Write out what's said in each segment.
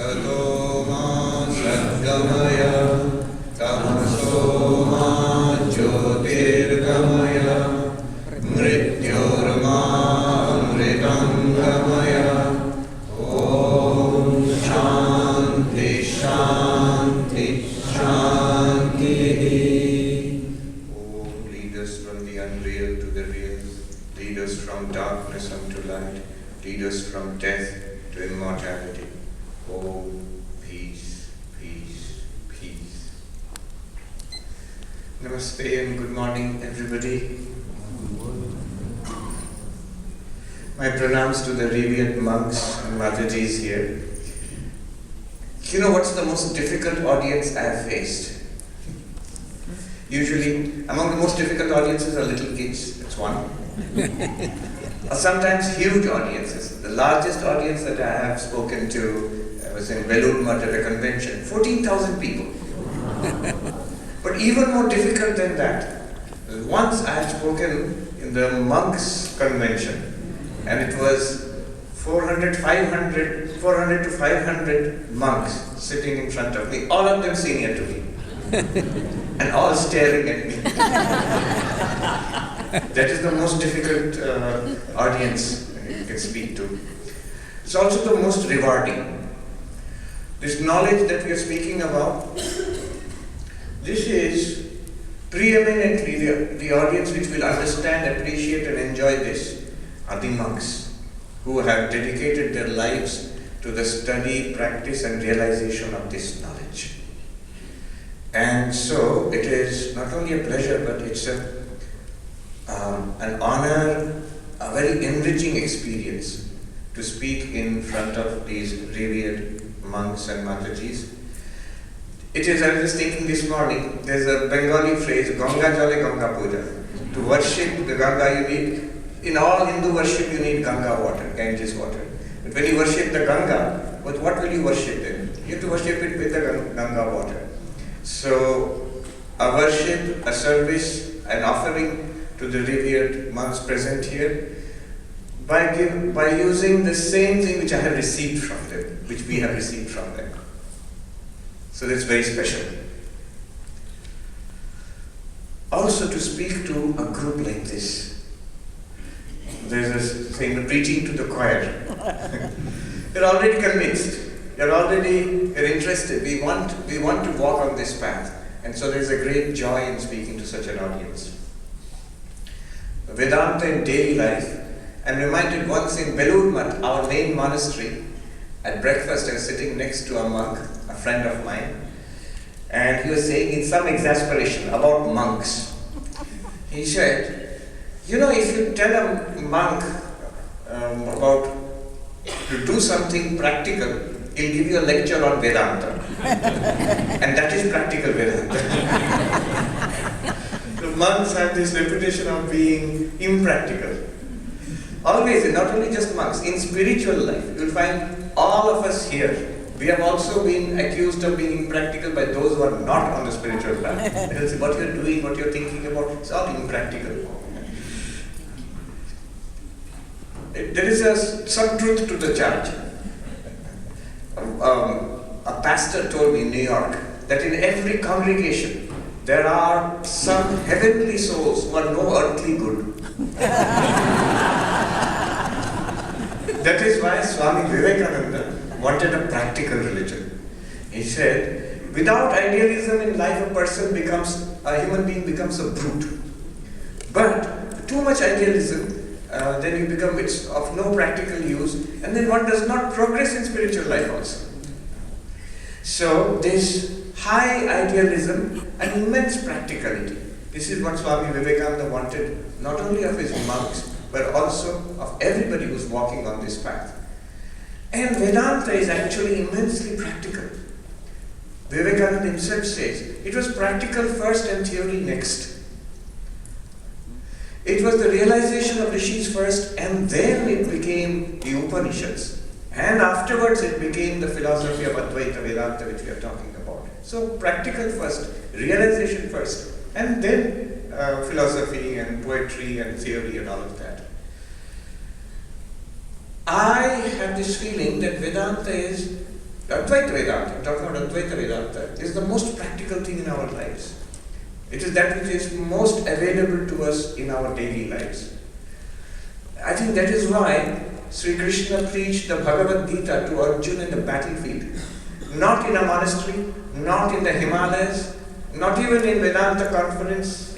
Sato ma sadgamaya tamaso ma jyotirgamaya mrityorma amritangamaya. Om Shanti Shanti Shanti. Om, lead us from the unreal to the real, lead us from darkness unto light, lead us from death to immortality. Om, peace, peace, peace. Namaste and good morning, everybody. My pranams to the revered monks and Matajis here. You know what's the most difficult audience I have faced? Usually, among the most difficult audiences are little kids, that's one. Or sometimes huge audiences. The largest audience that I have spoken to was in Belur at a convention, 14,000 people. But even more difficult than that, once I had spoken in the monks convention, and it was 400 to 500 monks sitting in front of me, all of them senior to me, and all staring at me. That is the most difficult audience you can speak to. It's also the most rewarding. This knowledge that we are speaking about, this is preeminently the audience which will understand, appreciate and enjoy this are the monks who have dedicated their lives to the study, practice and realization of this knowledge. And so it is not only a pleasure, but it's an honor, a very enriching experience to speak in front of these revered monks and Matajis. It is, I was just thinking this morning, there's a Bengali phrase, Ganga Jale Ganga Puja. To worship the Ganga you need, in all Hindu worship you need Ganga water, Ganges water. But when you worship the Ganga, what will you worship then? You have to worship it with the Ganga water. So, a worship, a service, an offering to the revered monks present here, by using the same thing which I have received from them, which we have received from them. So that's very special. Also to speak to a group like this, there's this thing, preaching to the choir. You're already convinced, you're interested, we want to walk on this path. And so there's a great joy in speaking to such an audience. Vedanta in daily life. I'm reminded once in Belur Math, our main monastery, at breakfast I was sitting next to a monk, a friend of mine, and he was saying in some exasperation about monks. He said, you know, if you tell a monk about to do something practical, he'll give you a lecture on Vedanta. And that is practical Vedanta. The monks have this reputation of being impractical. Always, not only just monks, in spiritual life, you'll find all of us here, we have also been accused of being impractical by those who are not on the spiritual path. They'll say, what you're doing, what you're thinking about, it's all impractical. There is some truth to the charge. A pastor told me in New York that in every congregation, there are some heavenly souls who are no earthly good. That is why Swami Vivekananda wanted a practical religion. He said, without idealism in life, a human being becomes a brute. But too much idealism, then it's of no practical use, and then one does not progress in spiritual life also. So this high idealism and immense practicality, this is what Swami Vivekananda wanted, not only of his monks, but also of everybody who's walking on this path. And Vedanta is actually immensely practical. Vivekananda himself says, it was practical first and theory next. It was the realization of rishis first, and then it became the Upanishads. And afterwards it became the philosophy of Advaita Vedanta which we are talking about. So practical first, realization first, and then philosophy and poetry and theory and all of that. I have this feeling that Vedanta is Advaita Vedanta, I'm talking about Advaita Vedanta, is the most practical thing in our lives. It is that which is most available to us in our daily lives. I think that is why Sri Krishna preached the Bhagavad Gita to Arjuna in the battlefield. Not in a monastery, not in the Himalayas, not even in Vedanta conference.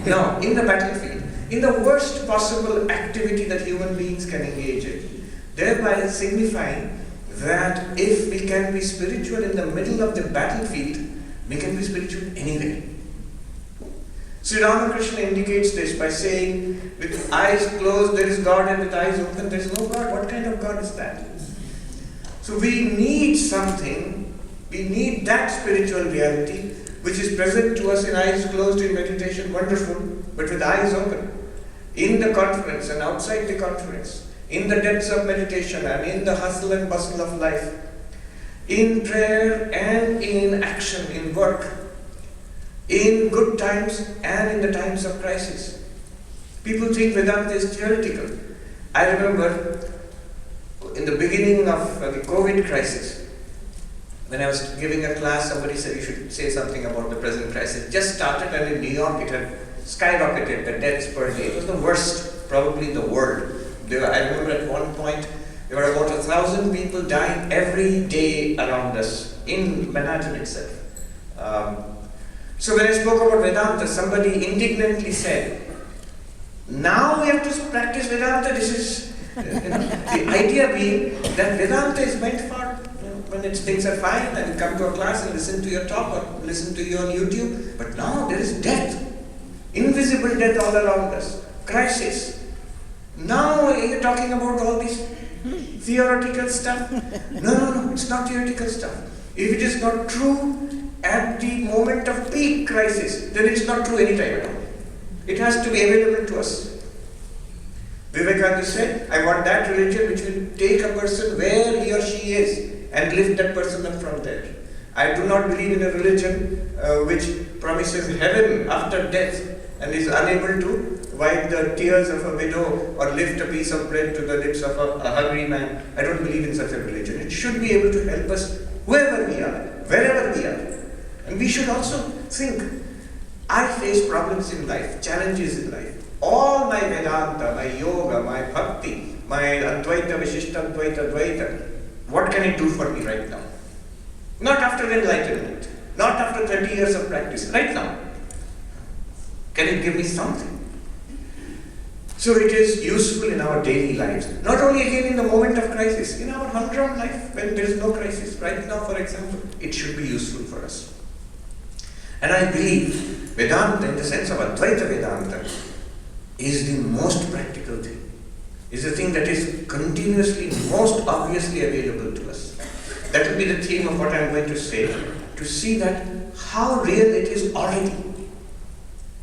No, in the battlefield. In the worst possible activity that human beings can engage in. Thereby signifying that if we can be spiritual in the middle of the battlefield, we can be spiritual anywhere. Sri Ramakrishna indicates this by saying, with eyes closed there is God, and with eyes open there is no God. What kind of God is that? So we need something, we need that spiritual reality which is present to us in eyes closed in meditation, wonderful, but with eyes open. In the conference and outside the conference, in the depths of meditation and in the hustle and bustle of life, in prayer and in action, in work, in good times and in the times of crisis. People think Vedanta is theoretical. I remember in the beginning of the COVID crisis, when I was giving a class, somebody said you should say something about the present crisis. It just started, and in New York it had skyrocketed, the deaths per day. It was the worst, probably in the world. I remember at one point, there were about 1,000 people dying every day around us, in Manhattan itself. So when I spoke about Vedanta, somebody indignantly said, now we have to practice Vedanta. This is, the idea being that Vedanta is meant for when things are fine and you come to a class and listen to your talk or listen to you on YouTube. But now there is death, invisible death all around us, crisis. Now you're talking about all this theoretical stuff. No, it's not theoretical stuff. If it is not true at the moment of peak crisis, then it's not true any time at all. It has to be available to us. Vivekananda said, I want that religion which will take a person where he or she is and lift that person up from there. I do not believe in a religion which promises heaven after death and is unable to wipe the tears of a widow or lift a piece of bread to the lips of a hungry man. I don't believe in such a religion. It should be able to help us whoever we are, wherever we are. And we should also think, I face problems in life, challenges in life. All my Vedanta, my yoga, my bhakti, my Advaita, Vishishta, Advaita, Dvaita, what can it do for me right now? Not after enlightenment, not after 30 years of practice, right now. Can it give me something? So it is useful in our daily lives. Not only again in the moment of crisis, in our humdrum life when there is no crisis. Right now, for example, it should be useful for us. And I believe Vedanta, in the sense of Advaita Vedanta, is the most practical thing. Is the thing that is continuously, most obviously available to us. That will be the theme of what I am going to say, to see that how real it is already.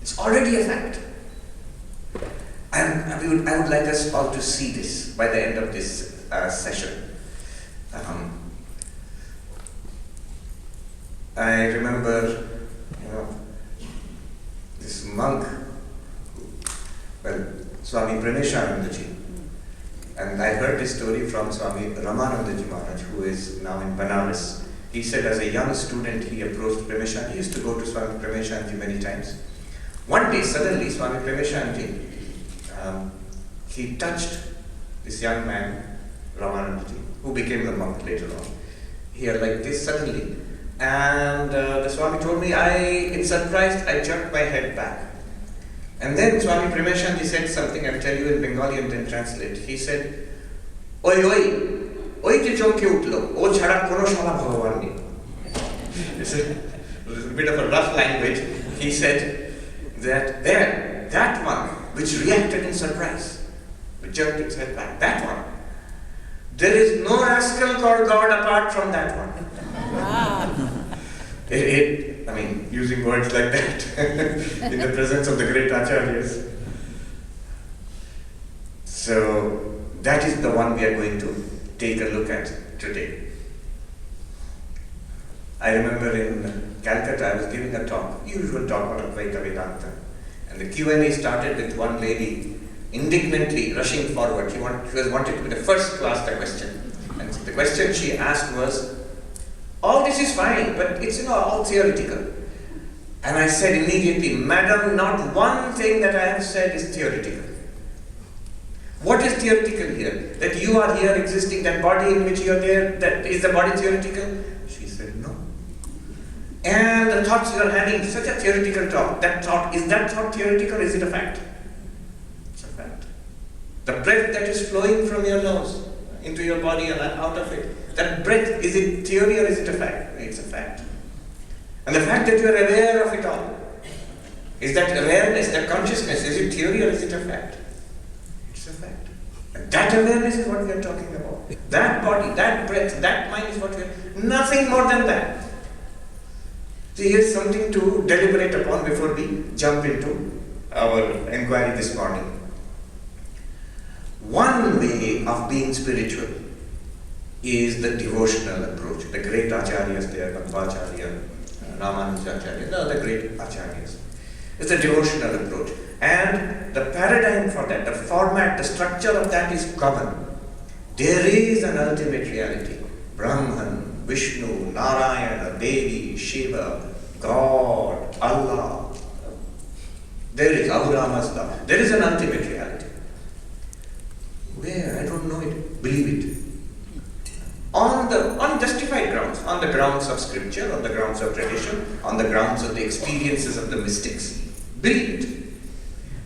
It's already a fact. And I would like us all to see this by the end of this session. I remember, this monk, Swami Sarvapriyananda. And I heard this story from Swami Ramanandaji Maharaj, who is now in Banaras. He said as a young student he approached Pramesh. He used to go to Swami Pramesh many times. One day suddenly Swami Pramesh he touched this young man, Ramanandaji, who became a monk later on. Here like this suddenly. And the Swami told me, in surprise, I jerked my head back. And then Swami Pramesh said something, I'll tell you in Bengali and then translate. He said, Oi, te chomke utlo, o chhada kono shala bhagavan nei. It's a bit of a rough language. He said that that one which reacted in surprise, which jerked its head back, that one, there is no rascal called God apart from that one. Using words like that in the presence of the great acharyas. So that is the one we are going to take a look at today. I remember in Calcutta I was giving a talk, usual talk on Advaita Vedanta, and the Q&A started with one lady indignantly rushing forward. She wanted to be the first to ask the question. And the question she asked was, all this is fine, but it's all theoretical. And I said immediately, madam, not one thing that I have said is theoretical. What is theoretical here? That you are here existing, that body in which you are there, that is the body theoretical? She said no. And the thoughts you are having, such a theoretical thought, is that thought theoretical or is it a fact? It's a fact. The breath that is flowing from your nose into your body and out of it, that breath, is it theory or is it a fact? It's a fact. And the fact that you are aware of it all, is that awareness, that consciousness, is it theory or is it a fact? It's a fact. And that awareness is what we are talking about. That body, that breath, that mind is what we are, nothing more than that. So here's something to deliberate upon before we jump into our inquiry this morning. One way of being spiritual is the devotional approach. The great acharyas there, Madhvacharya, Ramanujacharya, the great acharyas. It's a devotional approach. And the paradigm for that, the format, the structure of that is common. There is an ultimate reality. Brahman, Vishnu, Narayana, Devi, Shiva, God, Allah. There is Ahura Mazda. There is an ultimate reality. Where? I don't know it. Believe it. On justified grounds, on the grounds of scripture, on the grounds of tradition, on the grounds of the experiences of the mystics. Believe it.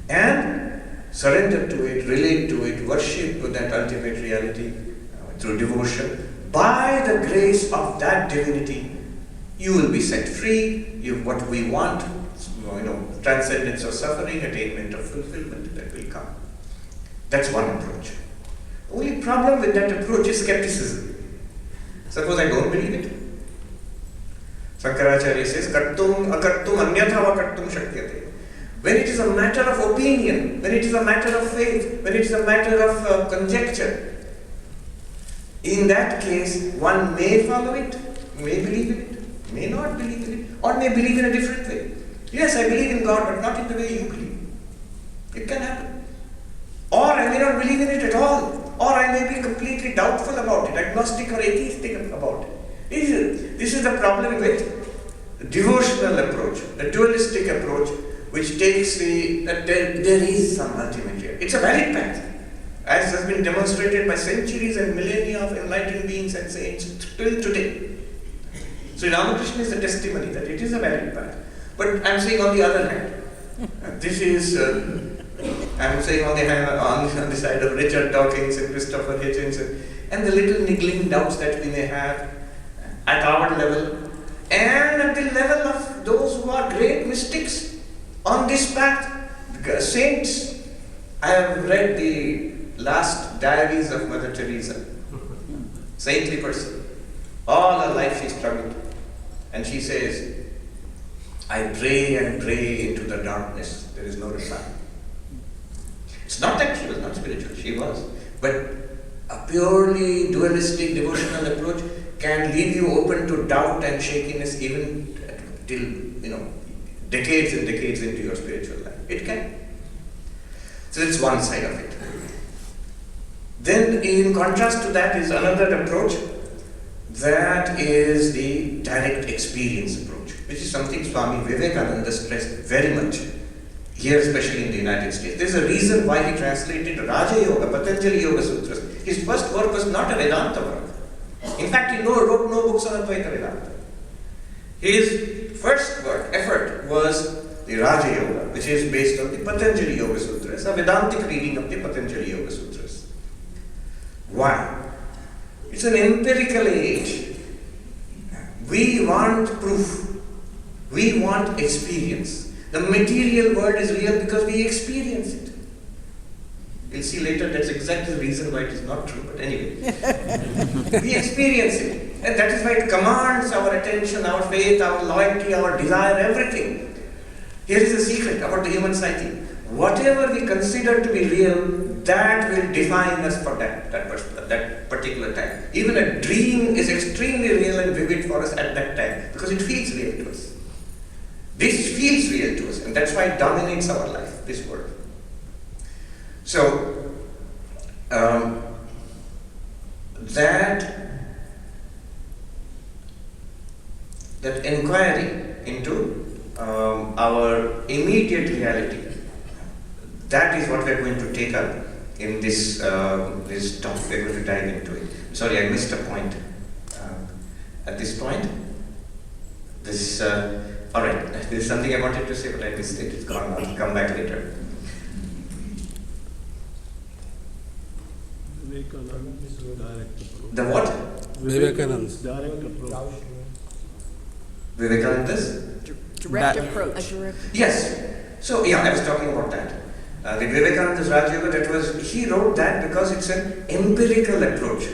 And surrender to it, relate to it, worship that ultimate reality through devotion. By the grace of that divinity, you will be set free. What we want, transcendence of suffering, attainment of fulfillment, that will come. That's one approach. The only problem with that approach is skepticism. Suppose I don't believe it. Sankaracharya says, kartum akartum anyatha va kartum shakyate. When it is a matter of opinion, when it is a matter of faith, when it is a matter of conjecture, in that case, one may follow it, may believe in it, may not believe in it, or may believe in a different way. Yes, I believe in God, but not in the way you believe. It can happen. Or I may not believe in it at all. Or I may be completely doubtful about it, agnostic or atheistic about it. This is the problem with the devotional approach, the dualistic approach, which takes that there is some ultimate reality. It's a valid path, as has been demonstrated by centuries and millennia of enlightened beings and saints till today. So Ramakrishna is a testimony that it is a valid path. But I'm saying on the other hand, I'm saying on the side of Richard Dawkins and Christopher Hitchens and the little niggling doubts that we may have at our level and at the level of those who are great mystics on this path, saints. I have read the last diaries of Mother Teresa, saintly person. All her life she struggled. And she says, I pray and pray into the darkness. There is no reply. It's not that she was not spiritual, she was. But a purely dualistic devotional approach can leave you open to doubt and shakiness even till, decades and decades into your spiritual life. It can. So it's one side of it. Then in contrast to that is another approach, that is the direct experience approach, which is something Swami Vivekananda stressed very much. Here, especially in the United States. There's a reason why he translated Raja Yoga, Patanjali Yoga Sutras. His first work was not a Vedanta work. In fact, he wrote no books on Advaita Vedanta. His first effort was the Raja Yoga, which is based on the Patanjali Yoga Sutras, a Vedantic reading of the Patanjali Yoga Sutras. Why? It's an empirical age. We want proof. We want experience. The material world is real because we experience it. We'll see later that's exactly the reason why it is not true, but anyway. We experience it. And that is why it commands our attention, our faith, our loyalty, our desire, everything. Here is a secret about the human psyche. Whatever we consider to be real, that will define us for that particular time. Even a dream is extremely real and vivid for us at that time because it feels real to us. This feels real to us, and that's why it dominates our life, this world. that inquiry into our immediate reality. That is what we are going to take up in this talk. We are going to dive into it. Sorry, I missed a point. At this point, all right. There is something I wanted to say, but I missed it. It's gone. I'll come back later. The what? Vivekananda's direct approach. Vivekananda's Direct approach. Yes. So yeah, I was talking about that. The Vivekananda's Raj Yoga, he wrote that because it's an empirical approach.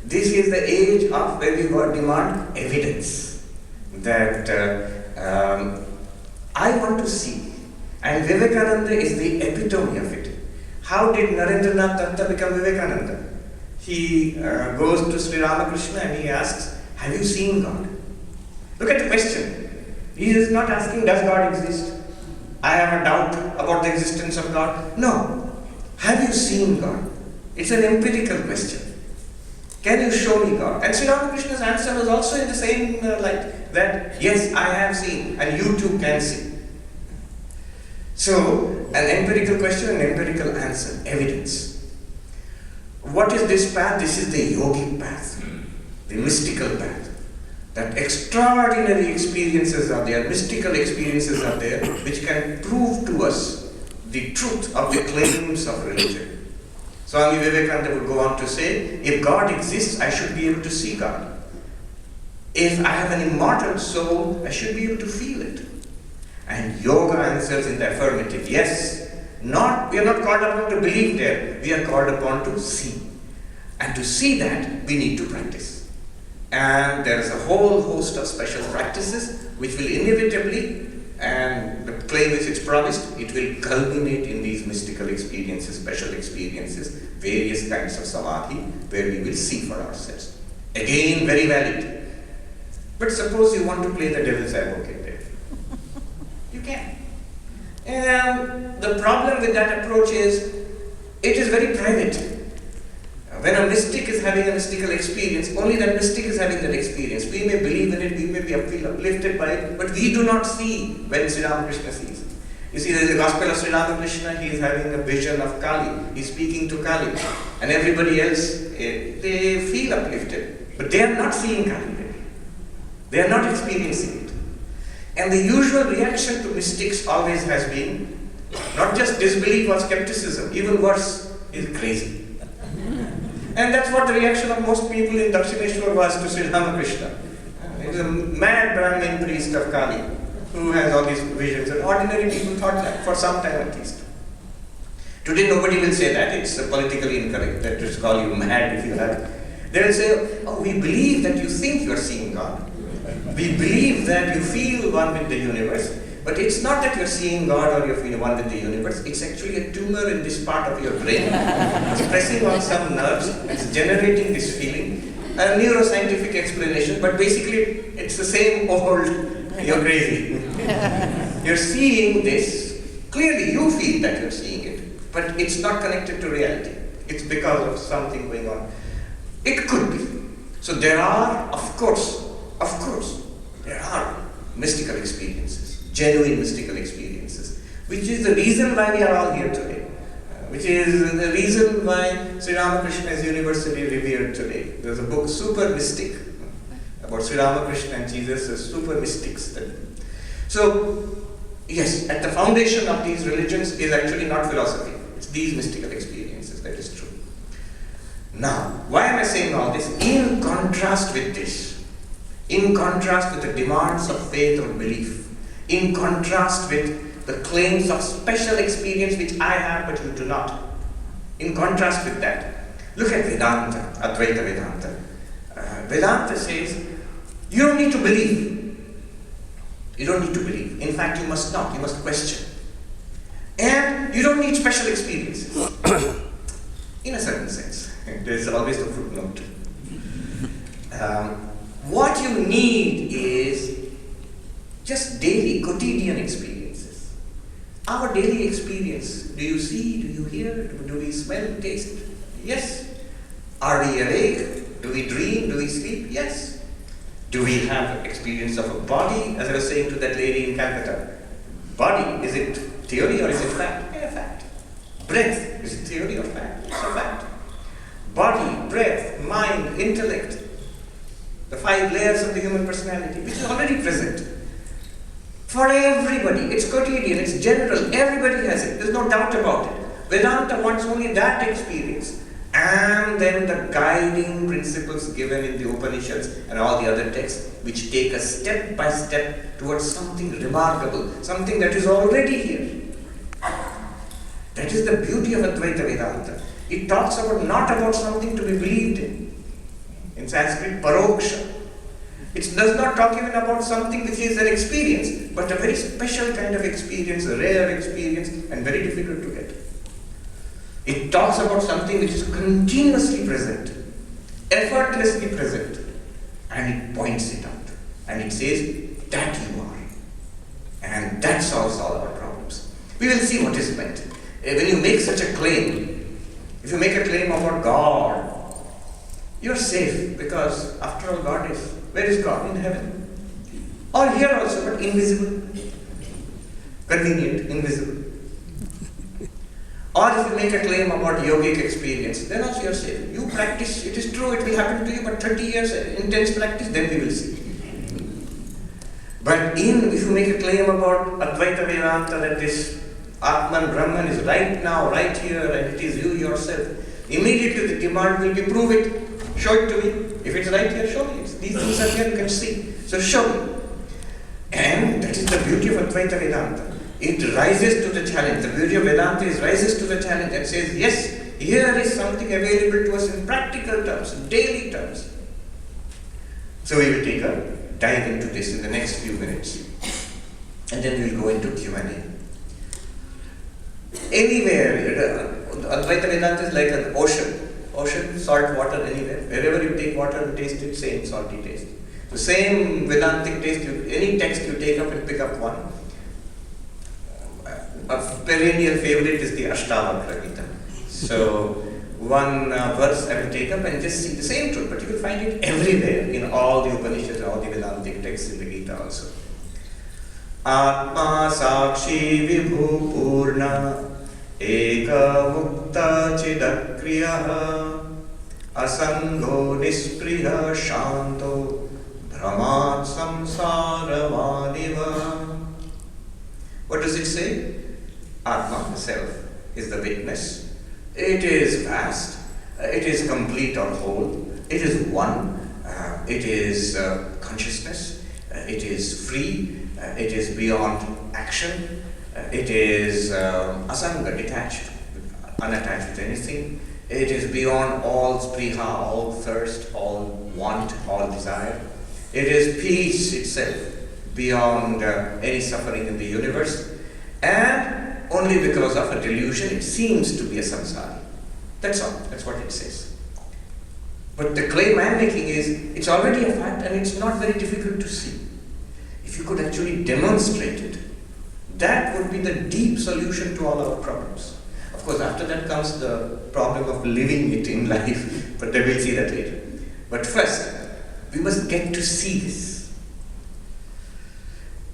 This is the age of where we demand evidence. That I want to see. And Vivekananda is the epitome of it. How did Narendranath Datta become Vivekananda? He goes to Sri Ramakrishna and he asks, have you seen God? Look at the question. He is not asking, does God exist? I have a doubt about the existence of God. No. Have you seen God? It's an empirical question. Can you show me God? And Sri Ramakrishna's answer was also in the same light, that yes, I have seen, and you too can see. So, an empirical question, an empirical answer, evidence. What is this path? This is the yogic path, the mystical path. That extraordinary experiences are there, mystical experiences are there, which can prove to us the truth of the claims of religion. Swami Vivekananda would go on to say, if God exists, I should be able to see God. If I have an immortal soul, I should be able to feel it. And yoga answers in the affirmative, yes. We are not called upon to believe there, we are called upon to see. And to see that, we need to practice. And there is a whole host of special practices which will inevitably, and the claim is it's promised, it will culminate in these mystical experiences, special experiences, various kinds of samadhi, where we will see for ourselves. Again, very valid. But suppose you want to play the devil's advocate there. You can. And the problem with that approach is, it is very private. When a mystic is having a mystical experience, only that mystic is having that experience. We may believe in it, we may feel uplifted by it, but we do not see when Sri Ramakrishna sees. You see, there is the gospel of Sri Ramakrishna, he is having a vision of Kali, he is speaking to Kali, and everybody else, they feel uplifted, but they are not seeing Kali there. They are not experiencing it. And the usual reaction to mystics always has been, not just disbelief or skepticism, even worse, is crazy. And that's what the reaction of most people in Dakshineshwar was to Sri Ramakrishna. He is a mad Brahmin priest of Kali who has all these visions, and ordinary people thought that for some time at least. Today nobody will say that, it's politically incorrect, that just call you mad if you have. They will say, oh, we believe that you think you are seeing God. We believe that you feel one with the universe, but it's not that you're seeing God or you're feeling one with the universe, it's actually a tumor in this part of your brain. It's pressing on some nerves, it's generating this feeling. A neuroscientific explanation, but basically it's the same old, you're crazy. You're seeing this, clearly you feel that you're seeing it, but it's not connected to reality. It's because of something going on. It could be. So there are, of course, there are mystical experiences, genuine mystical experiences, which is the reason why we are all here today, which is the reason why Sri Ramakrishna is universally revered today. There's a book, Super Mystic, about Sri Ramakrishna and Jesus as super mystics. So, yes, at the foundation of these religions is actually not philosophy, it's these mystical experiences, that is true. Now, why am I saying all this? In contrast with this, in contrast with the demands of faith or belief, in contrast with the claims of special experience which I have but you do not, in contrast with that, look at Vedanta, Advaita Vedanta. Vedanta says, you don't need to believe. You don't need to believe. In fact, you must not. You must question. And you don't need special experiences. In a certain sense. There's always the footnote. What you need is just daily, quotidian experiences. Our daily experience. Do you see? Do you hear? Do we smell? Taste? Yes. Are we awake? Do we dream? Do we sleep? Yes. Do we have experience of a body? As I was saying to that lady in Calcutta, body, is it theory or is it fact? Yeah, fact. Breath, is it theory or fact? It's a fact. Body, breath, mind, intellect, the 5 layers of the human personality, which is already present. For everybody, it's quotidian, it's general, everybody has it, there's no doubt about it. Vedanta wants only that experience, and then the guiding principles given in the Upanishads and all the other texts, which take us step by step towards something remarkable, something that is already here. That is the beauty of Advaita Vedanta. It talks about not about something to be believed in. In Sanskrit, paroksha. It does not talk even about something which is an experience, but a very special kind of experience, a rare experience, and very difficult to get. It talks about something which is continuously present, effortlessly present, and it points it out. And it says, that you are. And that solves all our problems. We will see what is meant. When you make such a claim, if you make a claim about God, you're safe, because after all, God is, where is God? In heaven. Or here also, but invisible. Convenient, invisible. Or if you make a claim about yogic experience, then also you're safe. You practice, it is true, it will happen to you, but 30 years intense practice, then we will see. But if you make a claim about Advaita Vedanta, that this Atman, Brahman is right now, right here, and it is you yourself, immediately the demand will be, prove it, show it to me. If it's right here, show me. These things are here, you can see. So show me. And that is the beauty of Advaita Vedanta. It rises to the challenge. The beauty of Vedanta is rises to the challenge and says, yes, here is something available to us in practical terms, in daily terms. So we will take a dive into this in the next few minutes. And then we will go into Q&A. Anywhere, Advaita Vedanta is like an ocean. Ocean, salt water anywhere. Wherever you take water and taste it, same salty taste. The same Vedantic taste, any text you take up and pick up one. A perennial favorite is the Ashtavakra Gita. So, one verse I will take up and just see the same truth, but you will find it everywhere in all the Upanishads, all the Vedantic texts in the Gita also. Atma Sakshi Vibhu Purna Eka Mukta Chidakriyaha Asango Nispriya Shanto Brahmat Samsara Vaniva. What does it say? Atma, the self, is the witness. It is vast. It is complete or whole. It is one. It is consciousness. It is free. It is beyond action. It is asanga, detached, unattached to anything. It is beyond all spriha, all thirst, all want, all desire. It is peace itself, beyond any suffering in the universe. And only because of a delusion, it seems to be a samsara. That's all. That's what it says. But the claim I'm making is, it's already a fact and it's not very difficult to see. If you could actually demonstrate it, that would be the deep solution to all our problems. Of course, after that comes the problem of living it in life, but we'll see that later. But first, we must get to see this.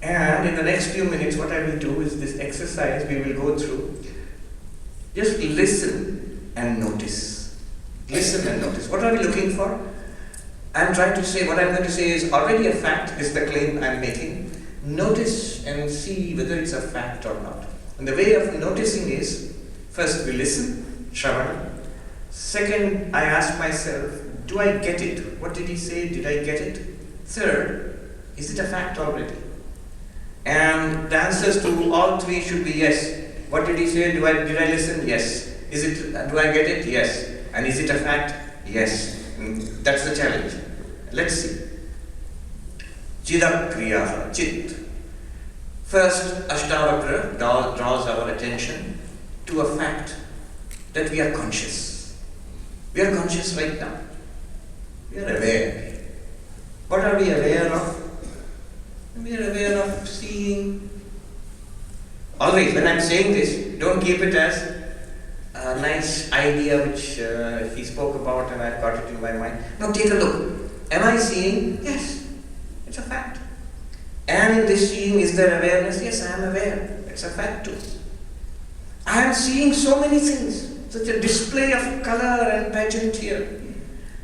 And in the next few minutes, what I will do is this exercise we will go through. Just listen and notice. Listen and notice. What are we looking for? I'm trying to say, what I'm going to say is already a fact, is the claim I'm making. Notice and see whether it's a fact or not. And the way of noticing is, first we listen, Shravana. Second, I ask myself, do I get it? What did he say? Did I get it? Third, is it a fact already? And the answers to all three should be yes. What did he say? Did I listen? Yes. Do I get it? Yes. And is it a fact? Yes. And that's the challenge. Let's see. Chidakriyaha, chit. First, Ashtavakra draws our attention to a fact that we are conscious. We are conscious right now. We are aware. What are we aware of? We are aware of seeing. Always, when I'm saying this, don't keep it as nice idea which he spoke about, and I got it in my mind. Now take a look. Am I seeing? Yes, it's a fact. And in this seeing, is there awareness? Yes, I am aware. It's a fact too. I am seeing so many things, such a display of color and pageant here.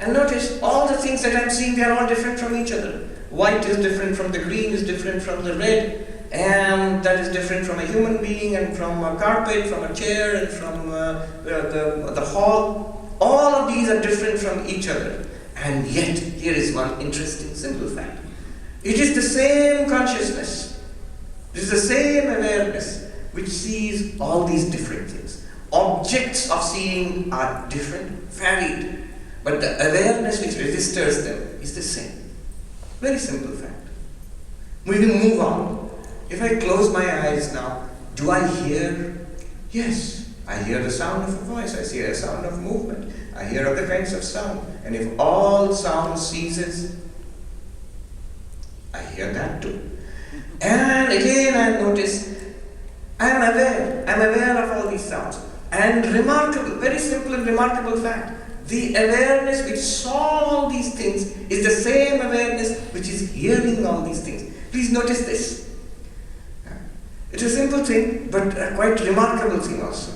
And notice, all the things that I am seeing, they are all different from each other. White is different from the green, is different from the red, and that is different from a human being, and from a carpet, from a chair, and from the hall. All of these are different from each other. And yet, here is one interesting simple fact. It is the same consciousness, it is the same awareness which sees all these different things. Objects of seeing are different, varied, but the awareness which registers them is the same. Very simple fact. We will move on. If I close my eyes now, do I hear? Yes, I hear the sound of a voice, I hear a sound of movement, I hear other kinds of sound. And if all sound ceases, I hear that too. And again I notice, I am aware of all these sounds. And remarkable, very simple and remarkable fact, the awareness which saw all these things is the same awareness which is hearing all these things. Please notice this. It's a simple thing, but a quite remarkable thing also.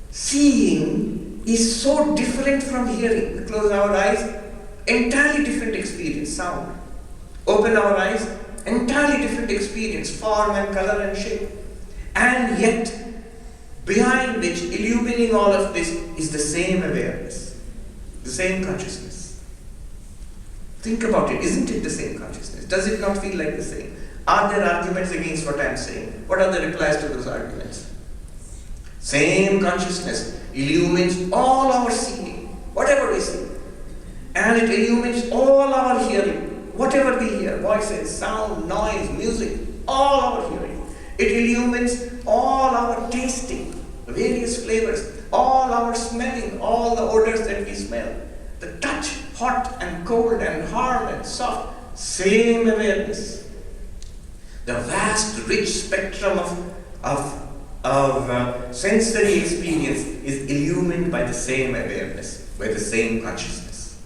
Seeing is so different from hearing. We close our eyes, entirely different experience, sound. Open our eyes, entirely different experience, form and color and shape. And yet, behind which, illumining all of this, is the same awareness, the same consciousness. Think about it, isn't it the same consciousness? Does it not feel like the same? Are there arguments against what I am saying? What are the replies to those arguments? Same consciousness illumines all our seeing, whatever we see. And it illumines all our hearing, whatever we hear, voices, sound, noise, music, all our hearing. It illumines all our tasting, various flavors, all our smelling, all the odors that we smell. The touch, hot and cold and hard and soft, same awareness. The vast, rich spectrum of sensory experience is illumined by the same awareness, by the same consciousness.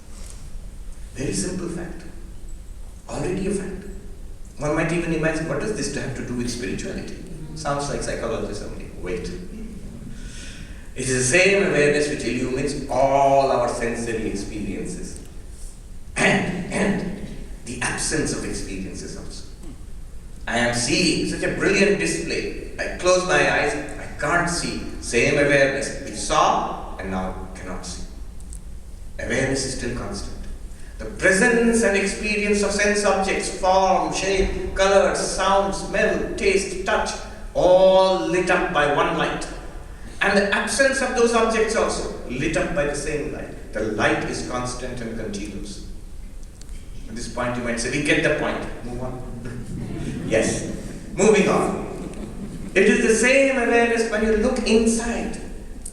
Very simple fact. Already a fact. One might even imagine, what does this have to do with spirituality? Sounds like psychology only. Wait. It is the same awareness which illumines all our sensory experiences. And the absence of experiences also. I am seeing such a brilliant display. I close my eyes, I can't see. Same awareness which saw and now cannot see. Awareness is still constant. The presence and experience of sense objects, form, shape, color, sound, smell, taste, touch, all lit up by one light. And the absence of those objects also lit up by the same light. The light is constant and continuous. At this point you might say, we get the point. Move on. Yes. Moving on. It is the same awareness when you look inside.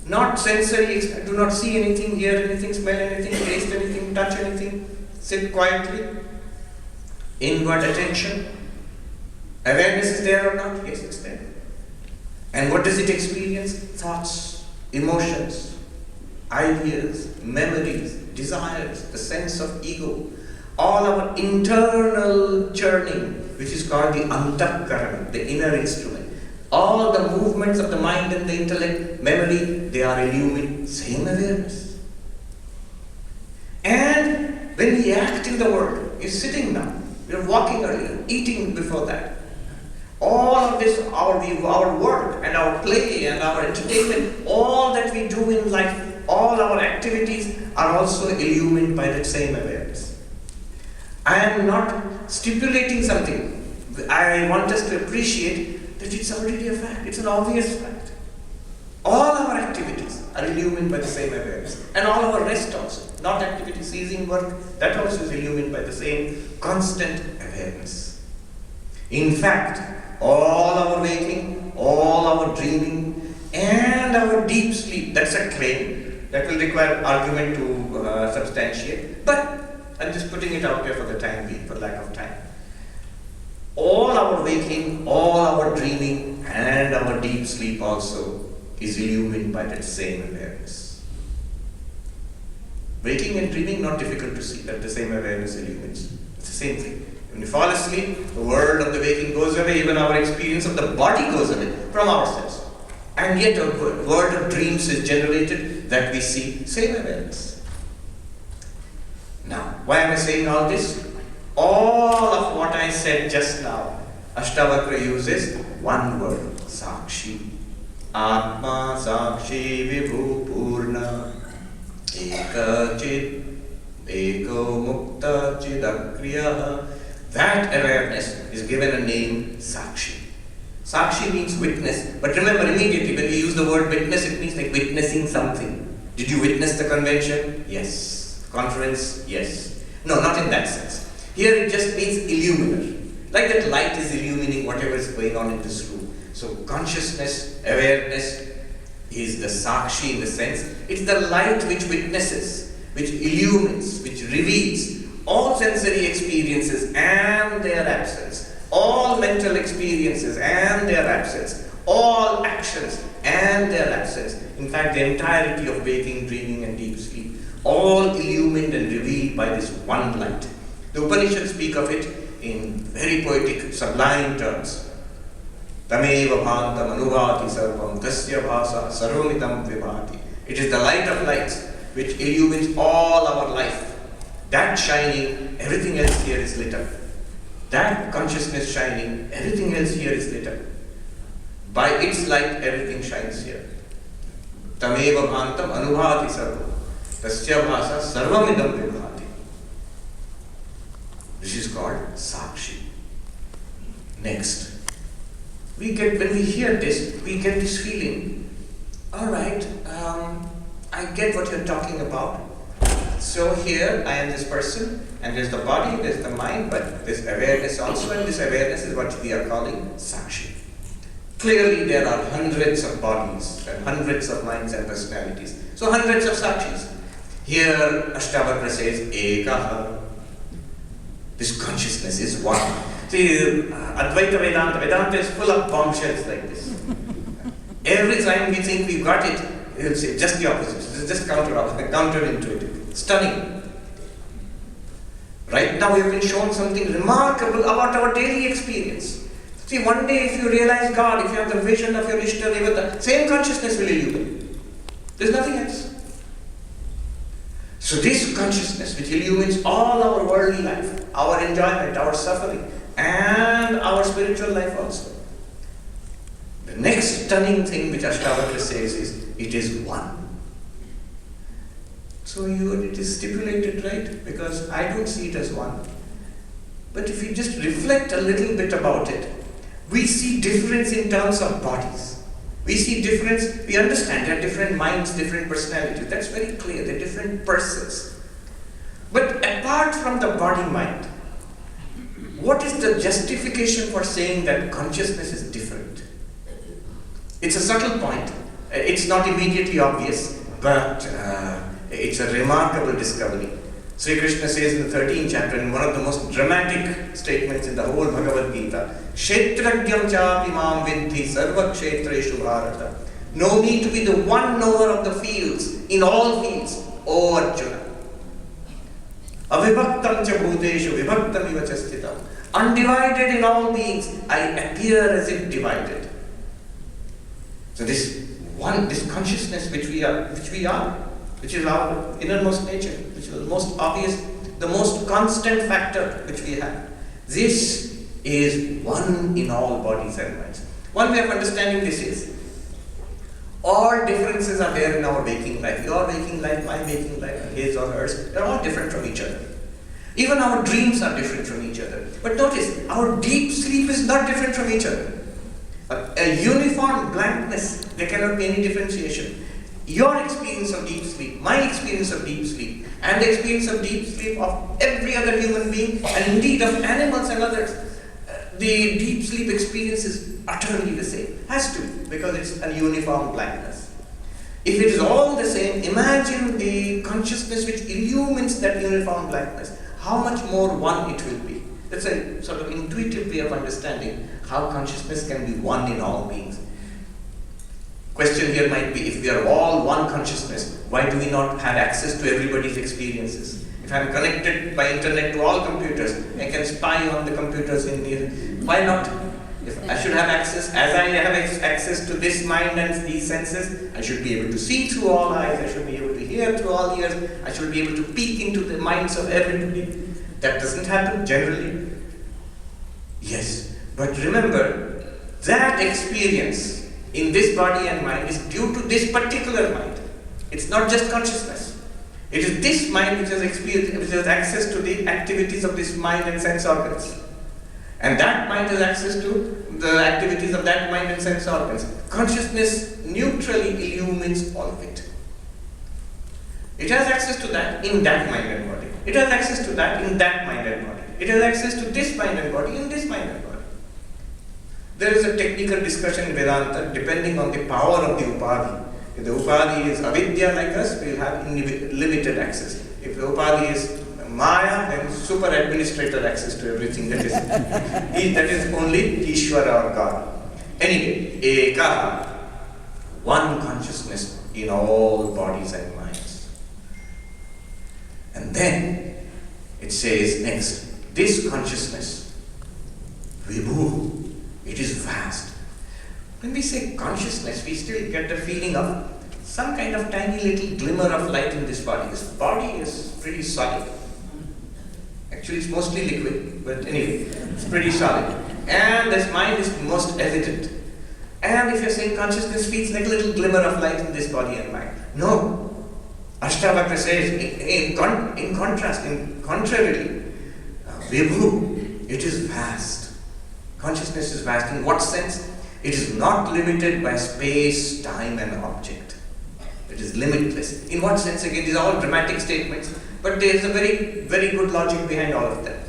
Not sensory, do not see anything, hear anything, smell anything, taste anything, touch anything. Sit quietly. Inward attention. Awareness is there or not? Yes, it's there. And what does it experience? Thoughts, emotions, ideas, memories, desires, the sense of ego. All our internal churning, which is called the antahkarana, the inner instrument. All the movements of the mind and the intellect, memory, they are illumined, same awareness. And when we act in the world, we're sitting now, we're walking earlier, eating before that. All of this, our work and our play and our entertainment, all that we do in life, all our activities are also illumined by that same awareness. I am not stipulating something. I want us to appreciate that it's already a fact. It's an obvious fact. All our activities are illumined by the same awareness. And all our rest also, not activity, ceasing work, that also is illumined by the same constant awareness. In fact, all our waking, all our dreaming, and our deep sleep, that's a claim that will require argument to substantiate. But I'm just putting it out there for the time being, for lack of time. All our waking, all our dreaming, and our deep sleep also is illumined by that same awareness. Waking and dreaming, not difficult to see that the same awareness illumines. It's the same thing. When you fall asleep, the world of the waking goes away, even our experience of the body goes away from ourselves. And yet a world of dreams is generated that we see same awareness. Now, why am I saying all this? All of what I said just now, Ashtavakra uses one word, Sakshi. Atma Sakshi Vibhu Purna Eka Chit Eko Mukta Chidakriya. That awareness is given a name Sakshi. Sakshi means witness, but remember immediately when we use the word witness, it means like witnessing something. Did you witness the convention? Yes. Conference? Yes. No, not in that sense. Here it just means illuminer. Like that light is illumining whatever is going on in this room. So consciousness, awareness is the Sakshi in the sense, it's the light which witnesses, which illumines, which reveals all sensory experiences and their absence, all mental experiences and their absence, all actions and their absence. In fact, the entirety of waking, dreaming and deep sleep, all illumined and revealed by this one light. The Upanishads speak of it in very poetic, sublime terms. Tameva bhantam anubhati sarvam tasya bhasa sarvamitam vibhati. It is the light of lights which illumines all our life. That shining, everything else here is lit up. That consciousness shining, everything else here is lit up. By its light, everything shines here. Tameva bhantam anubhati sarvam tasya bhasa sarvamidam vibhati. This is called Sakshi. Next, when we hear this, we get this feeling, alright, I get what you're talking about. So here I am this person, and there's the body, there's the mind, but there's awareness also, and this awareness is what we are calling Sakshi. Clearly there are hundreds of bodies and hundreds of minds and personalities. So hundreds of Sakshis. Here Ashtavakra says, Ekaha. This consciousness is one. See, Advaita Vedanta is full of bombshells like this. Every time we think we've got it, we'll say just the opposite. It's just counterintuitive. Stunning. Right now we have been shown something remarkable about our daily experience. See, one day if you realize God, if you have the vision of your Ishta Devata, same consciousness will illumine. There's nothing else. So this consciousness which illumines all our worldly life, our enjoyment, our suffering, and our spiritual life also. The next stunning thing which Ashtavakra says is, it is one. So it is stipulated, right? Because I don't see it as one. But if we just reflect a little bit about it, we see difference in terms of bodies. We see difference, we understand there are different minds, different personalities. That's very clear, they're different persons. But apart from the body-mind, what is the justification for saying that consciousness is different? It's a subtle point. It's not immediately obvious, but it's a remarkable discovery. Sri Krishna says in the 13th chapter, in one of the most dramatic statements in the whole Bhagavad Gita, Kshetragyam chapi mam vidhi sarva kshetreshu bharata. Know me to be the one knower of the fields, in all fields, O Arjuna. Avibhaktam cha bhuteshu vibhaktam iva cha sthitam. Undivided in all beings, I appear as if divided. So this consciousness which we are, which is our innermost nature, which is the most obvious, the most constant factor which we have. This is one in all bodies and minds. One way of understanding this is, all differences are there in our waking life. Your waking life, my waking life, his or hers, they're all different from each other. Even our dreams are different from each other. But notice, our deep sleep is not different from each other. A uniform blankness, there cannot be any differentiation. Your experience of deep sleep, my experience of deep sleep, and the experience of deep sleep of every other human being, and indeed of animals and others, the deep sleep experience is utterly the same. Has to, because it's a uniform blankness. If it is all the same, imagine the consciousness which illumines that uniform blankness. How much more one it will be. That's a sort of intuitive way of understanding how consciousness can be one in all beings. Question here might be, if we are all one consciousness, why do we not have access to everybody's experiences? If I am connected by internet to all computers, I can spy on the computers in here. Why not? If I should have access, as I have access to this mind and these senses, I should be able to see through all eyes, I should be able to hear through all ears, I should be able to peek into the minds of everybody. That doesn't happen generally. Yes, but remember, that experience in this body and mind is due to this particular mind. It's not just consciousness. It is this mind which has access to the activities of this mind and sense organs. And that mind has access to the activities of that mind and sense organs. Consciousness neutrally illumines all of it. It has access to that in that mind and body. It has access to that in that mind and body. It has access to this mind and body in this mind and body. There is a technical discussion in Vedanta depending on the power of the upadhi. If the upadhi is avidya like us, we will have limited access. If the upadhi is Maya, then super administrator access to everything. That is only Ishvara or God. Anyway, Ekaha, one consciousness in all bodies and minds. And then it says next, this consciousness, Vibhu, it is vast. When we say consciousness, we still get the feeling of some kind of tiny little glimmer of light in this body. This body is pretty solid. Actually, it's mostly liquid, but anyway, it's pretty solid. And this mind is most evident. And if you're saying consciousness feels like a little glimmer of light in this body and mind. No. Ashtavakra says, in contrarily, Vibhu, it is vast. Consciousness is vast. In what sense? It is not limited by space, time and object. It is limitless. In what sense? Again, these are all dramatic statements, but there is a very, very good logic behind all of them.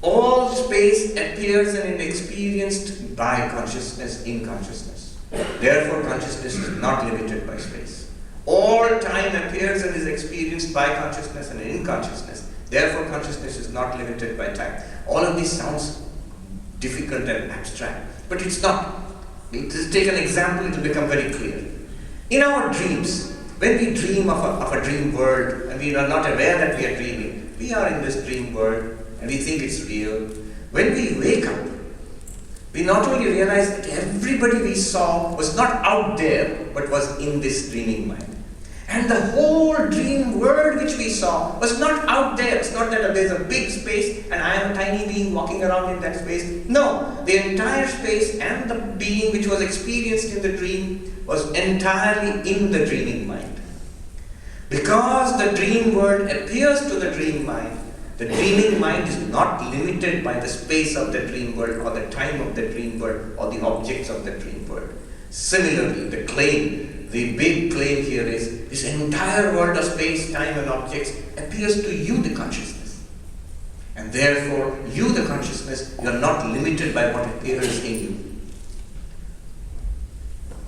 All space appears and is experienced by consciousness in consciousness. Therefore, consciousness is not limited by space. All time appears and is experienced by consciousness and in consciousness. Therefore, consciousness is not limited by time. All of this sounds difficult and abstract, but it's not. Let's take an example, it will become very clear. In our dreams, when we dream of a dream world and we are not aware that we are dreaming, we are in this dream world and we think it's real. When we wake up, we not only realize that everybody we saw was not out there, but was in this dreaming mind. And the whole dream world which we saw was not out there. It's not that there's a big space and I am a tiny being walking around in that space. No, the entire space and the being which was experienced in the dream was entirely in the dreaming mind. Because the dream world appears to the dream mind, the dreaming mind is not limited by the space of the dream world or the time of the dream world or the objects of the dream world. Similarly, the big claim here is this entire world of space, time and objects appears to you, the consciousness. And therefore, you, the consciousness, you are not limited by what appears in you.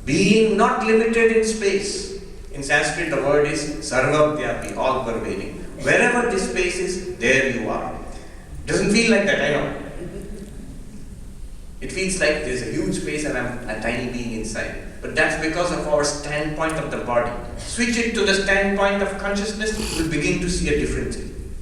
Being not limited in space. In Sanskrit, the word is Sarvapyapi, all-pervading. Wherever this space is, there you are. Doesn't feel like that, I know. It feels like there's a huge space and I'm a tiny being inside. But that's because of our standpoint of the body. Switch it to the standpoint of consciousness, you will begin to see a different thing.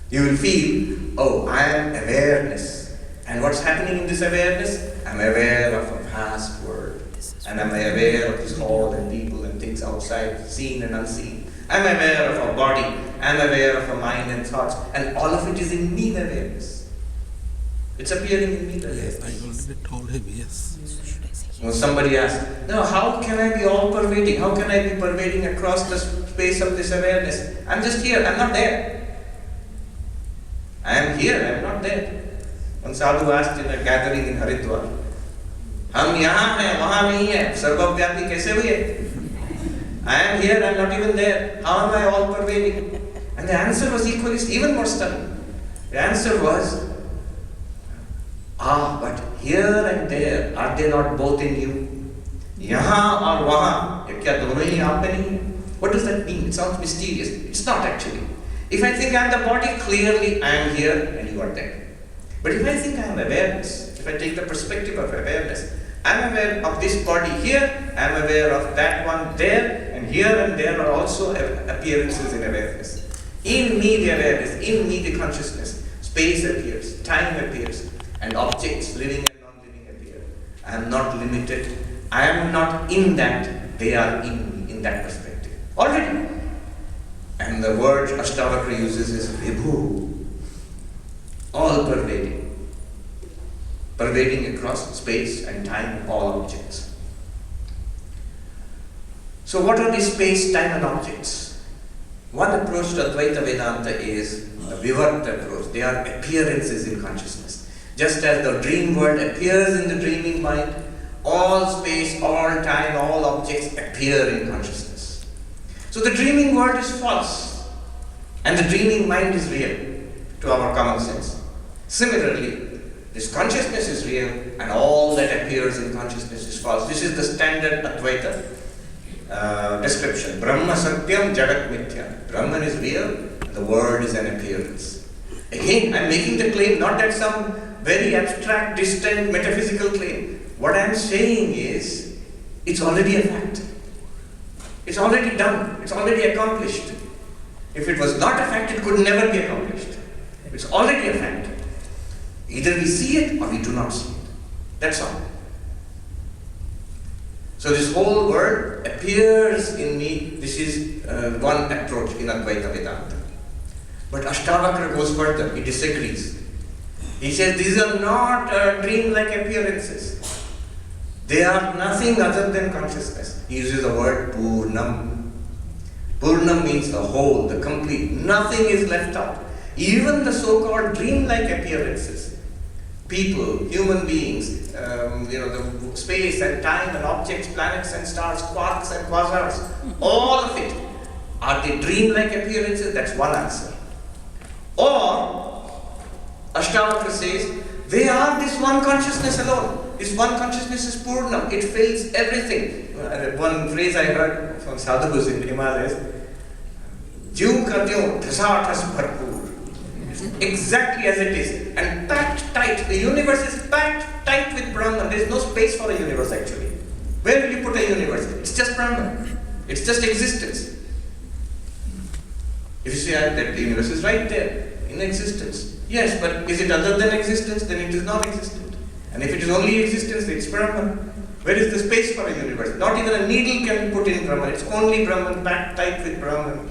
You will feel, oh, I am awareness. And what's happening in this awareness? I'm aware of a vast world. And I'm aware of this hall and people and things outside, seen and unseen. I'm aware of a body. I'm aware of a mind and thoughts. And all of it is in me, the awareness. It's appearing in me, the awareness. Yes, I already told him, yes. When somebody asks, no, how can I be all-pervading? How can I be pervading across the space of this awareness? I'm just here, I'm not there. I am here, I'm not there. One sadhu asked in a gathering in Haridwar, हम यहाँ हैं, वहाँ नहीं है, सर्वव्यापी कैसे हुए? I am here, I am not even there. How am I all-pervading? And the answer was equally, even more stunning. The answer was, but here and there, are they not both in you? Yahan or wahan, kya dono hi aap mein nahi hai? What does that mean? It sounds mysterious. It's not actually. If I think I am the body, clearly I am here and you are there. But if I think I am awareness, if I take the perspective of awareness, I'm aware of this body here, I'm aware of that one there, and here and there are also appearances in awareness. In me the awareness, in me the consciousness. Space appears, time appears, and objects, living and non-living, appear. I am not limited. I am not in that. They are in me, in that perspective. Already. And the word Ashtavakra uses is Vibhu. All pervading. Pervading across space and time, all objects. So what are these space, time and objects? One approach to Advaita Vedanta is a Vivarta approach. They are appearances in consciousness. Just as the dream world appears in the dreaming mind, all space, all time, all objects appear in consciousness. So the dreaming world is false, and the dreaming mind is real to our common sense. Similarly, this consciousness is real, and all that appears in consciousness is false. This is the standard Advaita description. Brahma Satyam Jagat Mithya. Brahman is real, and the world is an appearance. Again, I am making the claim, not that some very abstract, distant, metaphysical claim. What I am saying is, it's already a fact. It's already done. It's already accomplished. If it was not a fact, it could never be accomplished. It's already a fact. Either we see it or we do not see it. That's all. So this whole world appears in me. This is one approach in Advaita Vedanta. But Ashtavakra goes further. He disagrees. He says these are not dream-like appearances. They are nothing other than consciousness. He uses the word Purnam. Purnam means the whole, the complete. Nothing is left out. Even the so-called dream-like appearances, people, human beings, the space and time and objects, planets and stars, quarks and quasars, all of it, are they dream-like appearances? That's one answer. Or, Ashtavakra says, they are this one consciousness alone. This one consciousness is Purnam. It fills everything. One phrase I heard from sadhus in the Himalayas, Jiv katyon thasaathas bharpur. Exactly as it is. And packed tight. The universe is packed tight with Brahman. There is no space for a universe actually. Where will you put a universe? It's just Brahman. It's just existence. If you say that the universe is right there, in existence. Yes, but is it other than existence? Then it is non-existent. And if it is only existence, it's Brahman. Where is the space for a universe? Not even a needle can be put in Brahman. It's only Brahman, packed tight with Brahman.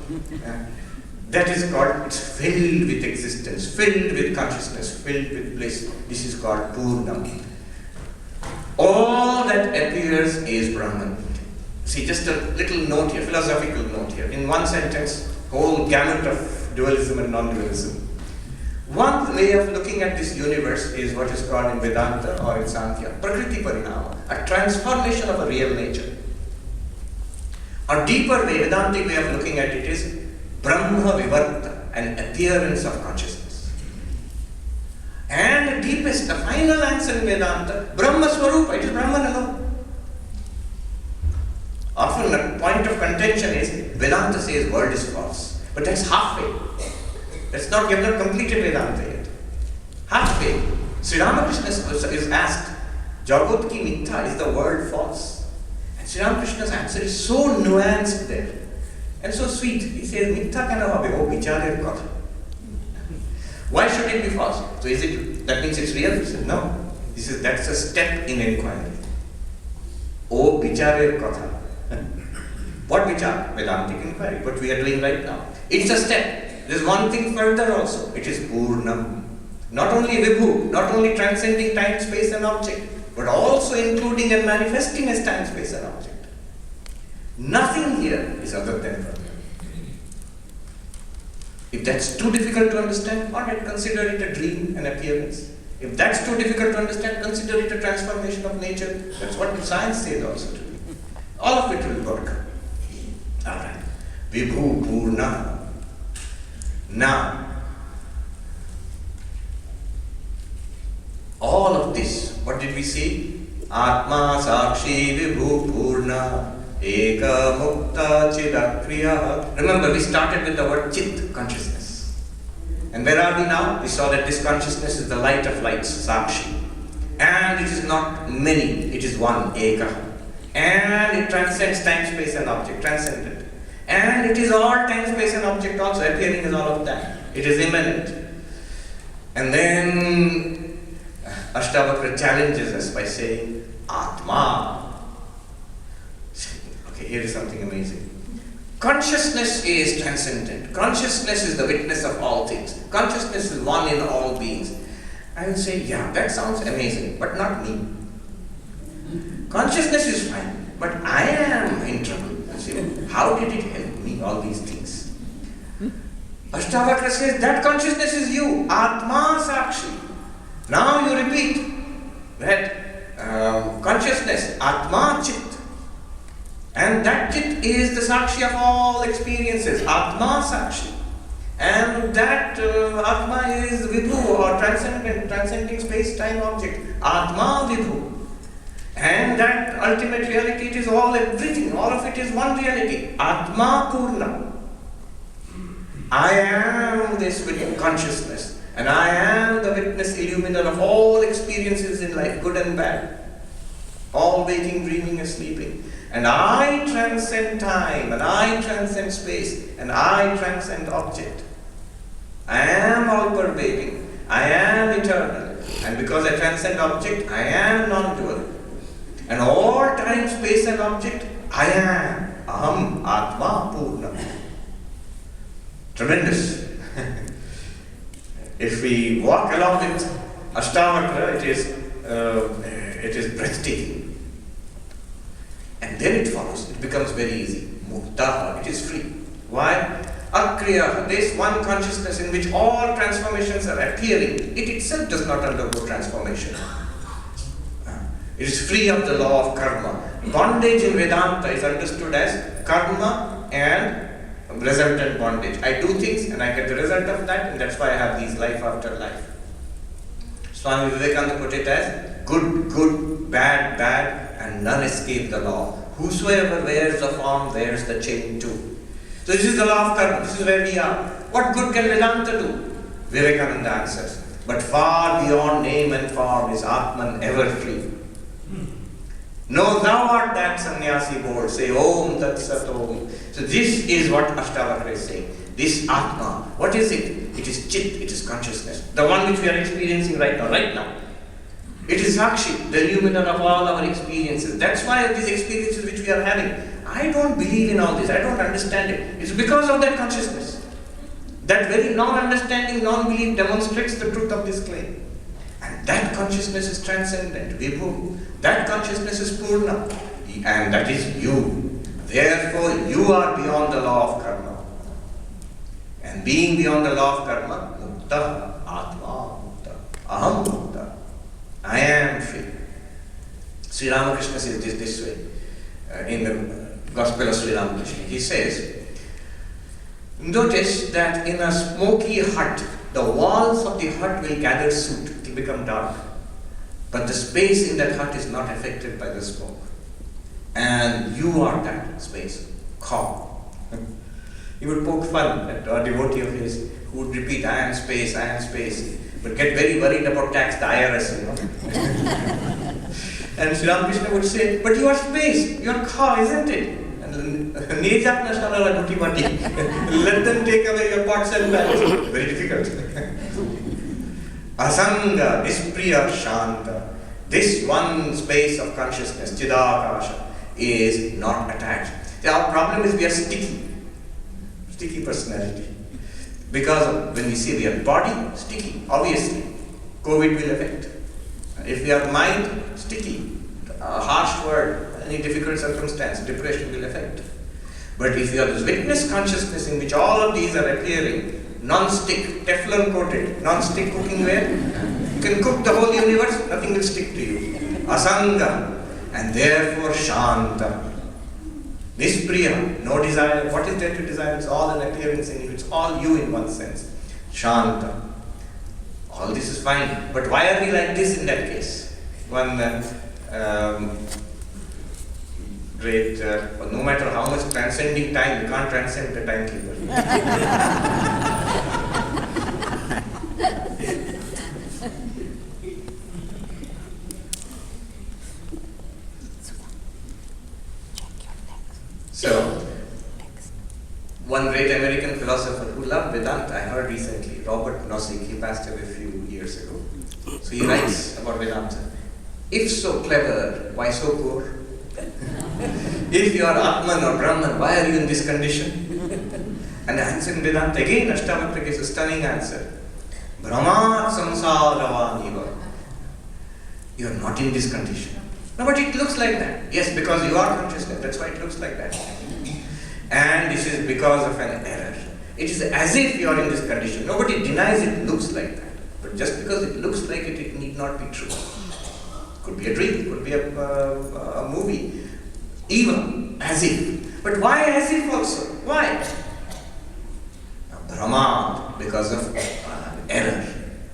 That is called, it's filled with existence, filled with consciousness, filled with bliss. This is called Purnam. All that appears is Brahman. See, just a little note here, philosophical note here. In one sentence, whole gamut of dualism and non-dualism. One way of looking at this universe is what is called in Vedanta or in Sankhya, Prakriti Parinama, a transformation of a real nature. A deeper way, Vedantic way of looking at it is Brahma Vivarta, an appearance of consciousness. And the deepest, the final answer in Vedanta, Brahma Swarupa, it is Brahman alone. Often a point of contention is, Vedanta says world is false. But that's halfway. That's not, we have not completed Vedanta yet. Halfway. Sri Ramakrishna is asked, Jagat ki mitha, is the world false? And Sri Ramakrishna's answer is so nuanced there. And so sweet. He says, Mitha kana bhabe, oh bicharer kotha. Why should it be false? So is it, that means it's real? He said, no. He says, that's a step in inquiry. Oh bicharer kotha. What vichar? Vedantic inquiry. What we are doing right now. It's a step. There's one thing further also. It is Purnam. Not only Vibhu, not only transcending time, space and object, but also including and manifesting as time, space and object. Nothing here is other than Brahman. If that's too difficult to understand, alright, consider it a dream, an appearance. If that's too difficult to understand, consider it a transformation of nature. That's what science says also to me. All of it will work. Alright. Vibhu Purna. Now, all of this, what did we see? Atma Sakshi Vibhu Purna Eka Mukta Chidakriya. Remember, we started with the word Chit, consciousness. And where are we now? We saw that this consciousness is the light of lights, Sakshi. and it is not many, it is one, eka. And it transcends time, space and object, transcendent. And it is all time, space and object also, appearing as all of that. It is immanent. And then Ashtavakra challenges us by saying, Atma. Okay, here is something amazing. Consciousness is transcendent. Consciousness is the witness of all things. Consciousness is one in all beings. I will say, yeah, that sounds amazing, but not me. Consciousness is fine, but I am in trouble. I say, how did it help me, all these things? Ashtavakra says, that consciousness is you, Atma Sakshi. Now you repeat that consciousness, Atma Chit. And that Chit is the Sakshi of all experiences, Atma Sakshi. And that Atma is Vibhu or transcending space-time object, Atma Vibhu. And that ultimate reality, it is all everything, all of it is one reality, Atma Purna. I am this consciousness, and I am the witness illuminer of all experiences in life, good and bad, all waking, dreaming and sleeping. And I transcend time, and I transcend space, and I transcend object. I am all-pervading, I am eternal, and because I transcend object, I am non-dual. And all time, space and object, I am, Aham Atma Purna. Tremendous. If we walk along with Ashtavakra, it is breathtaking. And then it follows, it becomes very easy. Muktaha, it is free. Why? Akriya, this one consciousness in which all transformations are appearing, it itself does not undergo transformation. It is free of the law of karma. Bondage in Vedanta is understood as karma and resultant bondage. I do things and I get the result of that, and that's why I have these life after life. Swami Vivekananda put it as good, good, bad, bad, and none escape the law. Whosoever wears the form wears the chain too. So this is the law of karma, this is where we are. What good can Vedanta do? Vivekananda answers, but far beyond name and form is Atman ever free. No, thou art that sannyasi board. Say Om Tat Sat Om. So this is what Ashtavakra is saying. This Atma, what is it? It is Chit, it is consciousness. The one which we are experiencing right now. It is Sakshi, the illuminer of all our experiences. That's why these experiences which we are having, I don't believe in all this, I don't understand it. It's because of that consciousness. That very non-understanding, non-belief demonstrates the truth of this claim. And that consciousness is transcendent, Vibhu. That consciousness is Purna. And that is you. Therefore, you are beyond the law of karma. And being beyond the law of karma, Mukta, Atma, Mukta, Aham Mukta. I am free. Sri Ramakrishna says this way. In the Gospel of Sri Ramakrishna, he says, notice that in a smoky hut, the walls of the hut will gather soot. Become dark, but the space in that hut is not affected by the smoke, and you are that space, calm. He would poke fun at a devotee of his who would repeat, I am space, but get very worried about tax, the IRS, you know. And Sri Ramakrishna would say, but you are space, you are calm, isn't it? And let them take away your pots and pans. Very difficult. Asanga, Nispriya, Shanta. This one space of consciousness, Chidakasha, is not attached. Our problem is we are sticky personality. Because when we say we are body, sticky, obviously. COVID will affect. If we are mind, sticky, a harsh word, any difficult circumstance, depression will affect. But if you have this witness consciousness in which all of these are appearing, non-stick, Teflon coated, non-stick cookware. You can cook the whole universe, nothing will stick to you. Asanga, and therefore Shanta. Nispriya, no desire. What is there to desire? It's all an appearance in you. It's all you in one sense. Shanta. All this is fine. But why are we like this in that case? One great, no matter how much transcending time, you can't transcend the timekeeper. philosopher who loved Vedanta, I heard recently, Robert Nozick, he passed away a few years ago. So he writes about Vedanta. If so clever, why so poor? If you are Atman or Brahman, why are you in this condition? And the answer in Vedanta, again, Ashtavakrya gives a stunning answer. Brahmat samsaravaniva. You are not in this condition. No, but it looks like that. Yes, because you are consciousness, that's why it looks like that. And this is because of an error. It is as if you are in this condition. Nobody denies it looks like that. But just because it looks like it, it need not be true. Could be a dream, could be a movie. Even as if. But why as if also? Why? Brahma, because of error.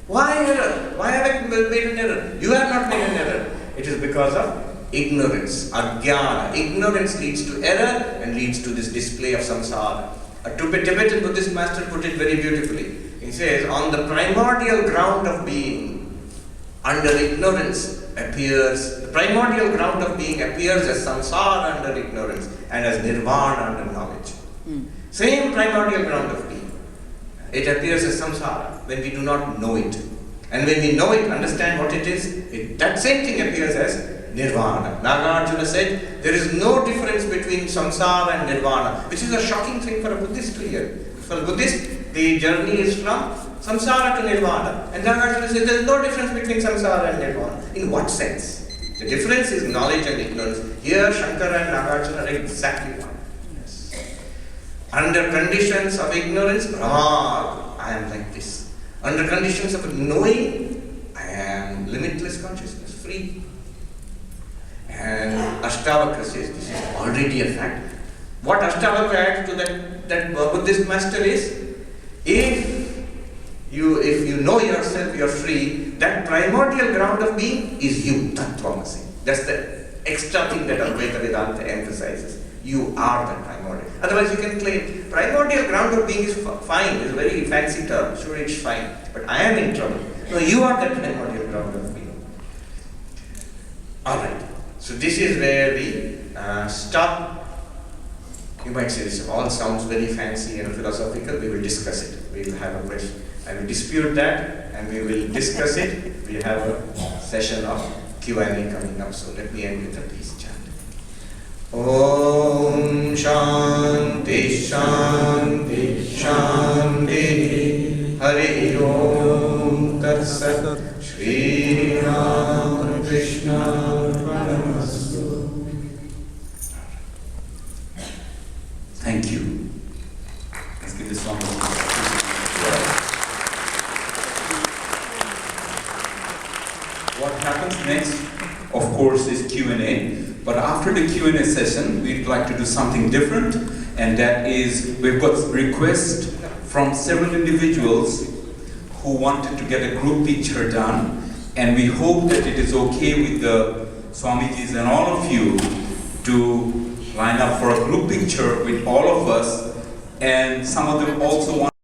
Why error? Why have I made an error? You have not made an error. It is because of ignorance, ajnana. Ignorance leads to error and leads to this display of samsara. A Tibetan Buddhist master put it very beautifully. He says, on the primordial ground of being, under ignorance appears, the primordial ground of being appears as samsara under ignorance and as nirvana under knowledge. Same primordial ground of being. It appears as samsara when we do not know it. And when we know it, understand what it is, that same thing appears as nirvana. Nagarjuna said, there is no difference between samsara and nirvana, which is a shocking thing for a Buddhist to hear. For a Buddhist, the journey is from samsara to nirvana. And Nagarjuna said, there is no difference between samsara and nirvana. In what sense? The difference is knowledge and ignorance. Here, Shankara and Nagarjuna are exactly one. Under conditions of ignorance, Brahma, I am like this. Under conditions of knowing, I am limitless consciousness, free. And Ashtavakra says this is already a fact. What Ashtavakra adds to that Buddhist master is, if you know yourself, you are free, that primordial ground of being is you, Tattvamasi. That's the extra thing that Advaita Vedanta emphasizes. You are that primordial. Otherwise you can claim, primordial ground of being is fine, is a very fancy term, sure it's fine, but I am in trouble. No, you are that primordial ground of being. Alright, so this is where we stop. You might say this all sounds very fancy and philosophical, we will discuss it. We will have a question. I will dispute that and we will discuss it. We have a session of Q&A coming up, so let me end with a peace chant. Om Shanti Shanti Shanti Hari Om Tat Sat Shri Ram Krishna Paramastu. Thank you. Let's give this one more. What happens next, of course, is Q&A. But after the Q&A session, we'd like to do something different, and that is, we've got requests from several individuals who wanted to get a group picture done, and we hope that it is okay with the Swamijis and all of you to line up for a group picture with all of us, and some of them also want